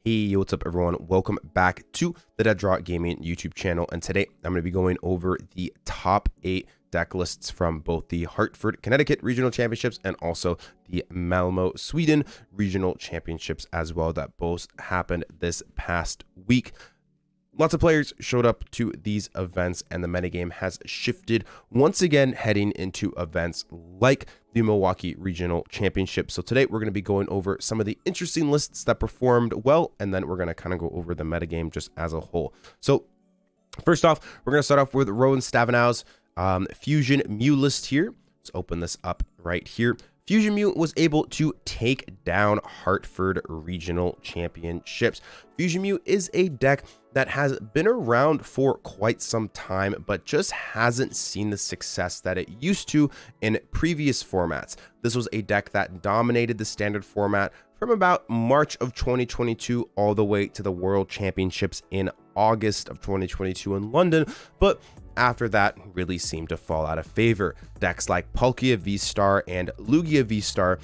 Hey, what's up everyone? Welcome back to the Dead Draw Gaming YouTube channel, and today I'm going to be going over the top 8 deck lists from both the Hartford, Connecticut Regional Championships and also the Malmo, Sweden Regional Championships as well, that both happened this past week. Lots of players showed up to these events, and the metagame has shifted once again heading into events like the Milwaukee Regional Championship. So today we're going to be going over some of the interesting lists that performed well, and then we're going to kind of go over the metagame just as a whole. So first off, we're going to start off with Rowan Stavenow's Fusion Mew list here. Let's open this up right here. Fusion Mew was able to take down Hartford Regional Championships. Fusion Mew is a deck that has been around for quite some time, but just hasn't seen the success that it used to in previous formats. This was a deck that dominated the standard format from about March of 2022 all the way to the World Championships in August of 2022 in London, but after that really seemed to fall out of favor. Decks like Palkia V Star and Lugia V Star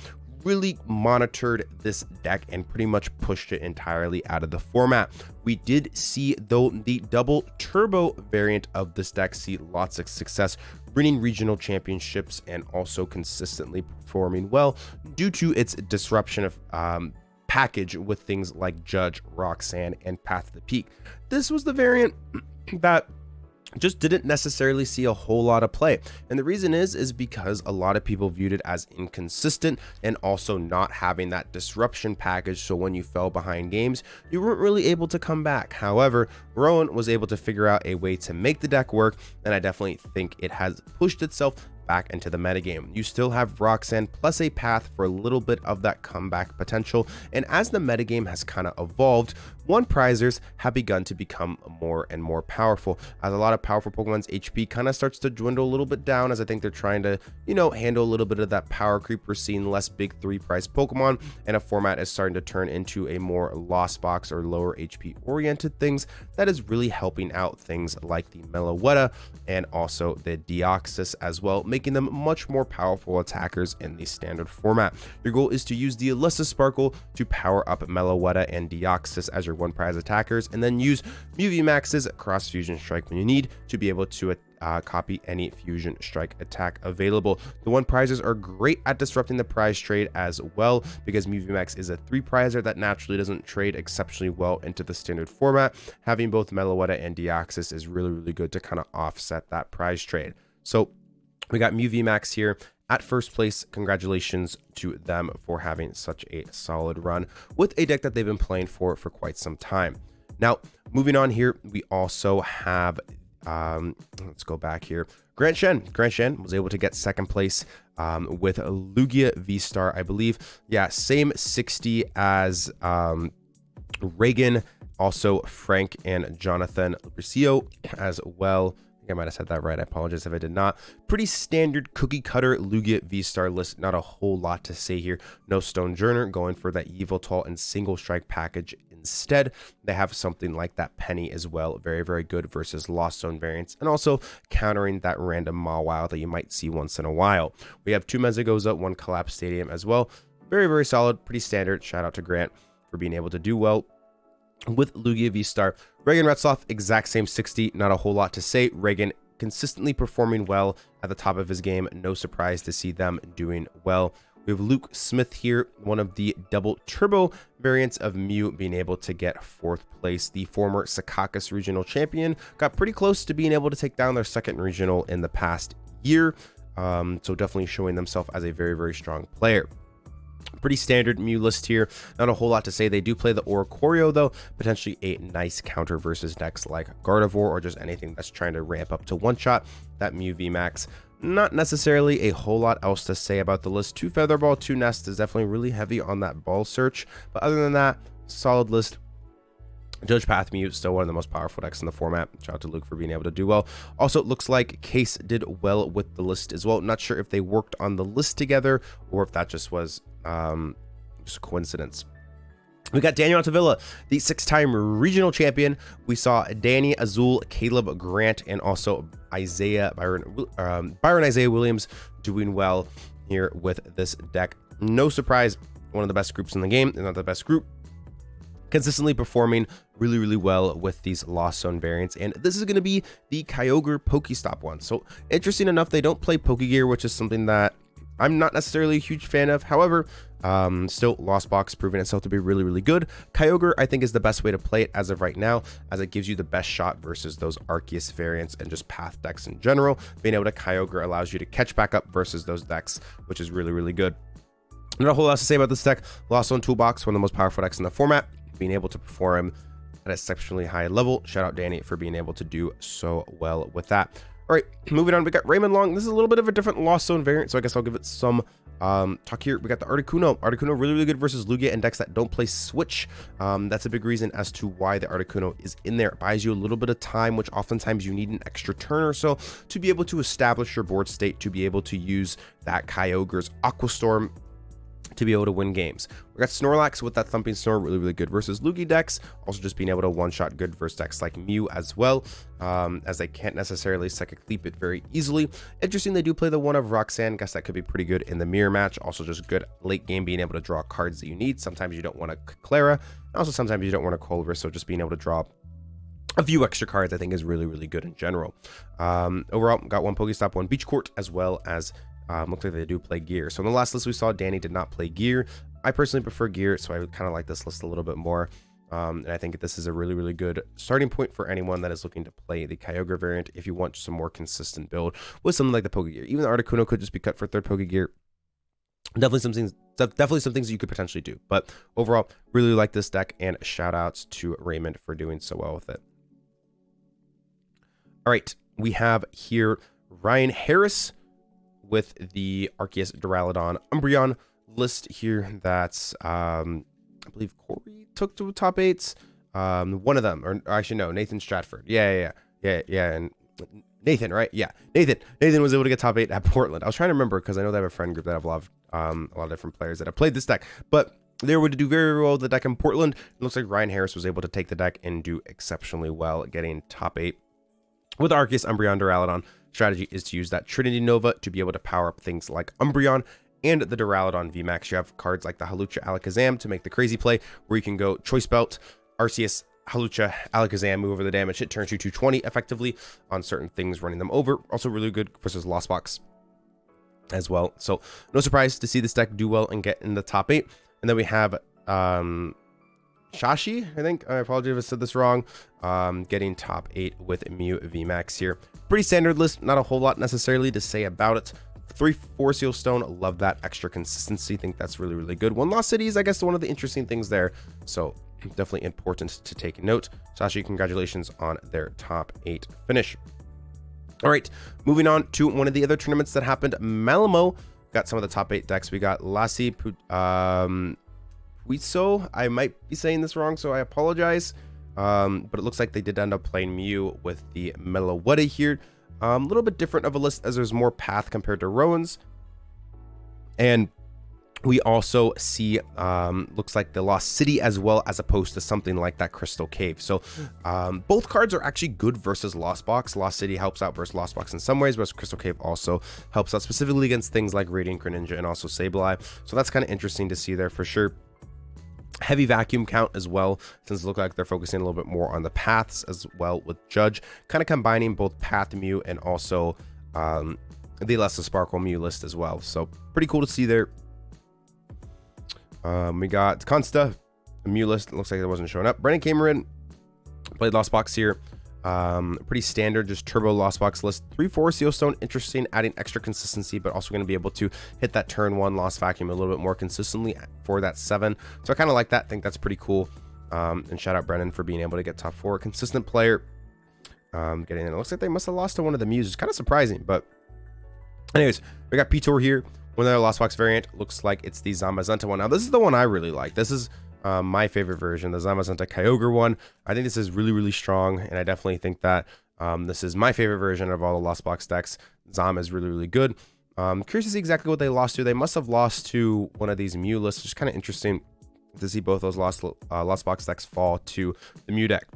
really monitored this deck and pretty much pushed it entirely out of the format. We did see, though, the double turbo variant of this deck see lots of success, winning regional championships and also consistently performing well due to its disruption of package with things like Judge, Roxanne, and Path to the Peak. This was the variant that just didn't necessarily see a whole lot of play, and the reason is because a lot of people viewed it as inconsistent and also not having that disruption package, so when you fell behind games you weren't really able to come back. However, Rowan was able to figure out a way to make the deck work, and I definitely think it has pushed itself back into the metagame. You still have Roxanne plus a path for a little bit of that comeback potential, and as the metagame has kind of evolved, one prizers have begun to become more and more powerful, as a lot of powerful Pokemon's HP kind of starts to dwindle a little bit down, as I think they're trying to, handle a little bit of that power creep. We're seeing less big 3 prize Pokemon, and a format is starting to turn into a more lost box or lower HP oriented things that is really helping out things like the Meloetta and also the Deoxys as well, making them much more powerful attackers in the standard format. Your goal is to use the Alyssa Sparkle to power up Meloetta and Deoxys as your one prize attackers, and then use Mew VMAX's Cross Fusion Strike when you need to be able to copy any Fusion Strike attack available. The one prizes are great at disrupting the prize trade as well, because Mew VMAX is a 3 prizer that naturally doesn't trade exceptionally well into the standard format. Having both Meloetta and Deoxys is really good to kind of offset that prize trade. So we got Mew VMAX here at first place. Congratulations to them for having such a solid run with a deck that they've been playing for quite some time. Now, moving on here, we also have, let's go back here. Grant Shen was able to get second place with Lugia V Star, I believe. Yeah, same 60 as Reagan, also Frank and Jonathan Lubricio as well. I think I might have said that right. I apologize if I did not. Pretty standard cookie cutter Lugia V Star list. Not a whole lot to say here. No Stone Journer, going for that Yveltal and single strike package instead. They have something like that Penny as well. Very good versus Lost Zone variants, and also countering that random Mawile that you might see once in a while. We have 2 Mezagoza, 1 Collapse Stadium as well. Very solid, pretty standard. Shout out to Grant for being able to do well with Lugia V Star. Reagan Retzloff, exact same 60, not a whole lot to say. Reagan consistently performing well at the top of his game. No surprise to see them doing well. We have Luke Smith here, one of the double turbo variants of Mew, being able to get 4th place. The former Secaucus Regional Champion got pretty close to being able to take down their 2nd regional in the past year. So definitely showing themselves as a very strong player. Pretty standard Mew list here. Not a whole lot to say. They do play the Oricorio, though, potentially a nice counter versus decks like Gardevoir or just anything that's trying to ramp up to one-shot that Mew VMAX. Not necessarily a whole lot else to say about the list. 2 Featherball, 2 Nest is definitely really heavy on that ball search, but other than that, solid list. Judge Path Mew, still one of the most powerful decks in the format. Shout out to Luke for being able to do well. Also, it looks like Case did well with the list as well. Not sure if they worked on the list together or if that just was just coincidence. We got Daniel Altavilla, the 6-time regional champion. We saw Danny Azul, Caleb Grant, and also Byron Isaiah Williams doing well here with this deck. No surprise, one of the best groups in the game, if not the best group. consistently performing really well with these Lost Zone variants, and this is going to be the Kyogre Pokestop one. So interesting enough, they don't play Pokegear, which is something that I'm not necessarily a huge fan of. However, still Lost Box proving itself to be really good. Kyogre, I think, is the best way to play it as of right now, as it gives you the best shot versus those Arceus variants and just path decks in general. Being able to Kyogre allows you to catch back up versus those decks, which is really good. Not a whole lot to say about this deck. Lost Zone Toolbox, one of the most powerful decks in the format, being able to perform at an exceptionally high level. Shout out Danny for being able to do so well with that. All right, moving on, we got Raymond Long. This is a little bit of a different Lost Zone variant, so I guess I'll give it some talk here. We got the Articuno. Articuno really good versus Lugia and decks that don't play Switch. That's a big reason as to why the Articuno is in there. It buys you a little bit of time, which oftentimes you need an extra turn or so to be able to establish your board state, to be able to use that Kyogre's Aqua Storm to be able to win games. We got Snorlax with that Thumping Snore, really good versus Lugia decks. Also just being able to one-shot good versus decks like Mew as well, as they can't necessarily Psychic Leap it very easily. Interesting, they do play the one of Roxanne. Guess that could be pretty good in the mirror match. Also just good late game, being able to draw cards that you need. Sometimes you don't want a Clara. Also sometimes you don't want a Culver, so just being able to draw a few extra cards I think is really good in general. Overall, got one Pokestop, one Beach Court, as well as looks like they do play Gear. So in the last list we saw, Danny did not play Gear. I personally prefer Gear, so I would kind of like this list a little bit more. And I think this is a really good starting point for anyone that is looking to play the Kyogre variant if you want some more consistent build with something like the Pokegear. Even the Articuno could just be cut for third Pokegear. Definitely some things you could potentially do. But overall, really like this deck, and shout outs to Raymond for doing so well with it. All right, we have here Ryan Harris with the Arceus, Duraludon, Umbreon list here. That's I believe Corey took to top 8s. One of them, or actually no, Nathan Stratford. Yeah, and Nathan, right? Yeah, Nathan was able to get top 8 at Portland. I was trying to remember because I know they have a friend group that have a lot of different players that have played this deck, but they were to do very well with the deck in Portland. It looks like Ryan Harris was able to take the deck and do exceptionally well, getting top 8 with Arceus, Umbreon, Duraludon. Strategy is to use that Trinity Nova to be able to power up things like Umbreon and the Duraludon VMAX. You have cards like the Hawlucha Alakazam to make the crazy play, where you can go Choice Belt, Arceus, Hawlucha, Alakazam, move over the damage, hit turn 220 effectively on certain things, running them over. Also really good versus Lost Box as well. So no surprise to see this deck do well and get in the top 8. And then we have Shashi, I think. I apologize if I said this wrong. Getting top 8 with Mew VMAX here. Pretty standard list, not a whole lot necessarily to say about it. 3-4 Seal Stone, love that extra consistency. Think that's really good. One Lost City is, I guess, one of the interesting things there. So definitely important to take note. Shashi, congratulations on their top 8 finish. All right, moving on to one of the other tournaments that happened. Malmo got some of the top 8 decks. We got Lassie, Puiso. I might be saying this wrong, so I apologize. But it looks like they did end up playing Mew with the Meloetta here. A little bit different of a list, as there's more path compared to Rowan's. And we also see, looks like the Lost City as well, as opposed to something like that Crystal Cave. So both cards are actually good versus Lost Box. Lost City helps out versus Lost Box in some ways, but Crystal Cave also helps out specifically against things like Radiant Greninja and also Sableye. So that's kind of interesting to see there for sure. Heavy vacuum count as well, since it looks like they're focusing a little bit more on the paths as well with Judge, kind of combining both Path Mew and also the Lesser Sparkle Mew list as well. So pretty cool to see there. We got Consta, a Mew list. It looks like it wasn't showing up. Brennan Cameron played Lost Box here. Pretty standard, just turbo Lost Box list. 3-4 Seal Stone, interesting, adding extra consistency, but also going to be able to hit that turn 1 Lost Vacuum a little bit more consistently for that 7. So I kind of like that. I think that's pretty cool. And shout out Brennan for being able to get top 4. Consistent player. Getting in. It looks like they must have lost to one of the Mews. It's kind of surprising, but anyways, we got Ptour here. One other Lost Box variant. Looks like it's the Zamazenta one. Now this is the one I really like. This is my favorite version, the Zamazenta Kyogre one. I think this is really strong, and I definitely think that this is my favorite version of all the Lost Box decks. Zam is really good. Curious to see exactly what they lost to. They must have lost to one of these Mew lists, which is kind of interesting to see both those Lost Box decks fall to the Mew deck.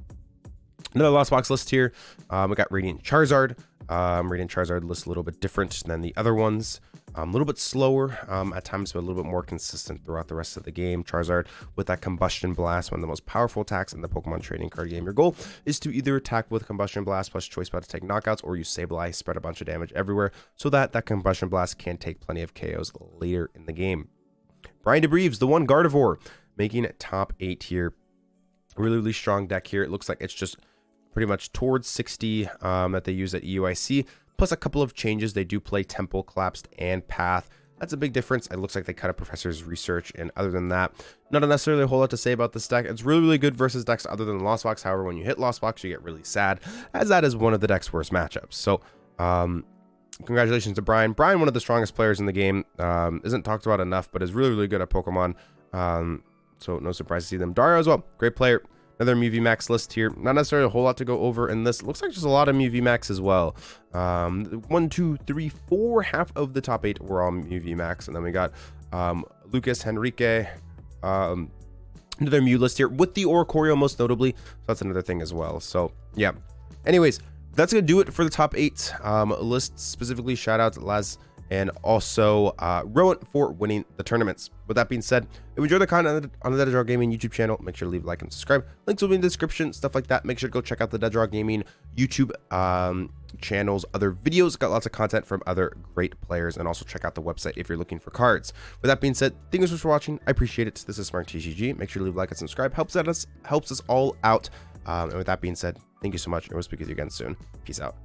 Another Lost Box list here. We got Radiant Charizard, Radiant Charizard list a little bit different than the other ones. A little bit slower at times, but a little bit more consistent throughout the rest of the game. Charizard with that Combustion Blast, one of the most powerful attacks in the Pokemon trading card game. Your goal is to either attack with Combustion Blast plus Choice Belt to take knockouts, or use Sableye, spread a bunch of damage everywhere so that that Combustion Blast can take plenty of KOs later in the game. Brian DeBreeves, the one Gardevoir, making it top 8 here. Really strong deck here. It looks like it's just pretty much towards 60 that they use at EUIC, plus a couple of changes. They do play Temple, Collapsed, and Path. That's a big difference. It looks like they cut a Professor's Research, and other than that, not necessarily a whole lot to say about this deck. It's really good versus decks other than Lost Box. However, when you hit Lost Box, you get really sad, as that is one of the deck's worst matchups. So, congratulations to Brian. Brian, one of the strongest players in the game, isn't talked about enough, but is really good at Pokemon. So no surprise to see them. Dario as well, great player. Another Mew VMAX list here. Not necessarily a whole lot to go over in this. It looks like just a lot of Mew VMAX as well. 1, 2, 3, 4. Half of the top 8 were all Mew VMAX. And then we got Lucas Henrique. Another Mew list here with the Oricorio most notably. So that's another thing as well. So yeah. Anyways, that's going to do it for the top 8 lists. Specifically, shout out to Laz and also Rowan for winning the tournaments. With that being said, if you enjoy the content on the Dead Draw Gaming YouTube channel, make sure to leave a like and subscribe. Links will be in the description, stuff like that. Make sure to go check out the Dead Draw Gaming YouTube channel's other videos. Got lots of content from other great players, and also check out the website if you're looking for cards. With that being said, thank you so much for watching. I appreciate it. This is Smart TCG. Make sure to leave a like and subscribe. Helps us all out. And with that being said, thank you so much, and we'll speak with you again soon. Peace out.